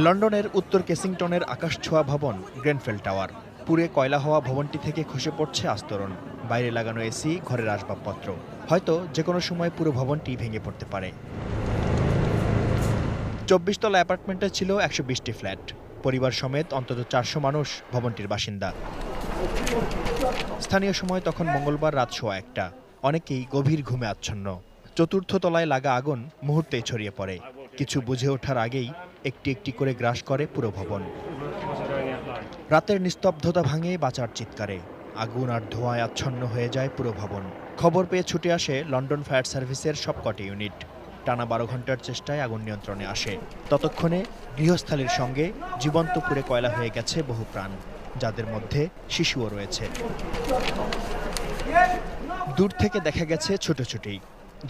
লন্ডনের উত্তর কেসিংটনের আকাশছোঁয়া ভবন গ্রেনফেল টাওয়ার। পুড়ে কয়লা হওয়া ভবনটি থেকে খসে পড়ছে আস্তরণ, বাইরে লাগানো এসি, ঘরের আসবাবপত্র। হয়তো যে কোনো সময় পুরো ভবনটি ভেঙে পড়তে পারে। 24 তলা অ্যাপার্টমেন্টে ছিল 120টি ফ্ল্যাট। পরিবার সমেত অন্তত 400 মানুষ ভবনটির বাসিন্দা। স্থানীয় সময় তখন মঙ্গলবার রাত 1:15। অনেকেই গভীর ঘুমে আচ্ছন্ন। চতুর্থ তলায় লাগা আগুন মুহূর্তেই ছড়িয়ে পড়ে। কিছু বুঝে ওঠার আগেই একটি একটি করে গ্রাস করে পুরো ভবন। রাতের নিস্তব্ধতা ভাঙে বাঁচার চিৎকারে। আগুন আর ধোঁয়ায় আচ্ছন্ন হয়ে যায় পুরো ভবন। খবর পেয়ে ছুটে আসে লন্ডন ফায়ার সার্ভিসের সবকটি ইউনিট। টানা 12 ঘন্টার চেষ্টায় আগুন নিয়ন্ত্রণে আসে। ততক্ষণে গৃহস্থালির সঙ্গে জীবন্ত পুড়ে কয়লা হয়ে গেছে বহু প্রাণ, যাদের মধ্যে শিশুও রয়েছে। দূর থেকে দেখা গেছে ছোটাছুটি।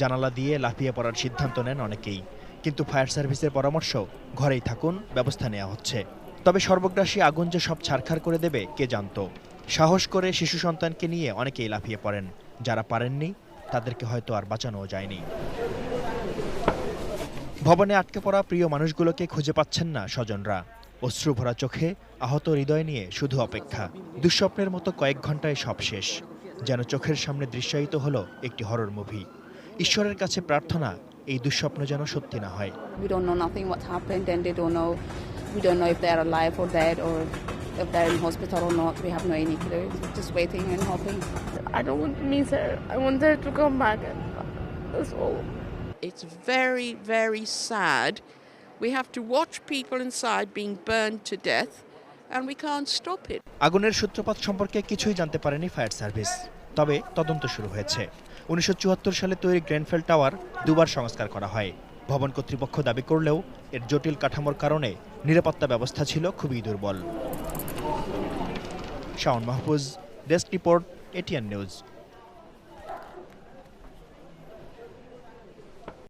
জানালা দিয়ে লাফিয়ে পড়ার সিদ্ধান্ত নেন অনেকেই। কিন্তু ফায়ার সার্ভিসের পরামর্শ, ঘরেই থাকুন, ব্যবস্থা নেওয়া হচ্ছে। তবে সর্বগ্রাসী আগুন যে সব ছারখার করে দেবে কে জানত। সাহস করে শিশু সন্তানকে নিয়ে অনেকেই লাফিয়ে পড়েন। যারা পারেননি তাদেরকে হয়তো আর বাঁচানোও যায়নি। ভবনে আটকে পড়া প্রিয় মানুষগুলোকে খুঁজে পাচ্ছেন না স্বজনরা। অশ্রুভরা চোখে, আহত হৃদয় নিয়ে শুধু অপেক্ষা। দুঃস্বপ্নের মতো কয়েক ঘন্টায় সব শেষ, যেন চোখের সামনে দৃশ্যায়িত হলো একটি হরর মুভি। ঈশ্বরের কাছে প্রার্থনা, এই দুঃস্বপ্ন যেন সত্যি না হয়। We don't know nothing what happened, and we don't know if they're alive or dead, or if they're in hospital or not. We have no any clue. Just waiting and hoping. I don't want to miss her. I want her to come back, and that's all. It's very, very sad. We have to watch people inside being burned to death, and we can't stop it. আগুনের সূত্রপাত সম্পর্কে কিছুই জানতে পারেনি fire service. তবে তদন্ত শুরু হয়েছে। 1974 সালে তৈরি গ্রেনফেল টাওয়ার দুবার সংস্কার করা হয়। ভবন কর্তৃপক্ষ দাবি করলেও এর জটিল কাঠামোর কারণে নিরাপত্তা ব্যবস্থা ছিল খুবই দুর্বল। Shaon Mahfuz, desk report, ATN news.